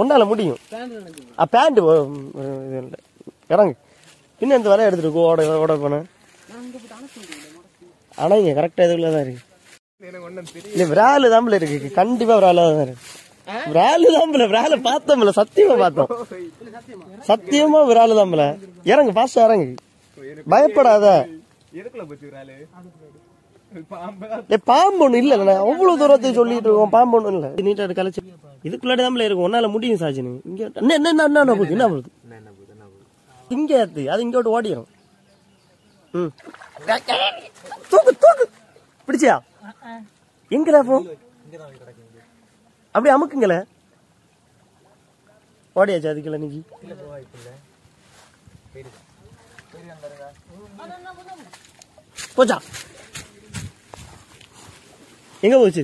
ஒன்னால முடியும். பேண்ட் இறங்கு. இன்னும் இந்த வரைய எடுத்துட்டு ஓட ஓட போன ஆனா இங்க கரெக்டா இதுலதான் இருக்கு. விராலு தாம்பல இருக்கு, கண்டிப்பா விரால தான் இருக்கு. விராலு தாம்பல, விரால பார்த்தோம்ல, சத்தியமா பார்த்தோம், சத்தியமா விராலு தாம்பல. இறங்கு, பாஸ்டா இறங்கு, பயப்படாத. பாம்பு ஒண்ணு இல்ல, அவ்வளவு தூரத்தை சொல்லிட்டு இருக்கோம், பாம்பு ஒண்ணு இல்ல. நீட்டா கலைச்சு இதுக்குள்ளாடி தாம்பல இருக்கும், ஒன்னால முடியும் சாஜினு. இங்க என்ன போகுது இங்க ஏத்து, அது இங்கோட்டு ஓடிடும். தூக்கு தூக்கு பிடிச்சியா? எங்கடா போ, அப்படி அமுக்குங்கள. ஓடியாச்சு அதுக்குள்ள நீங்க போச்சா? எங்க போச்சு?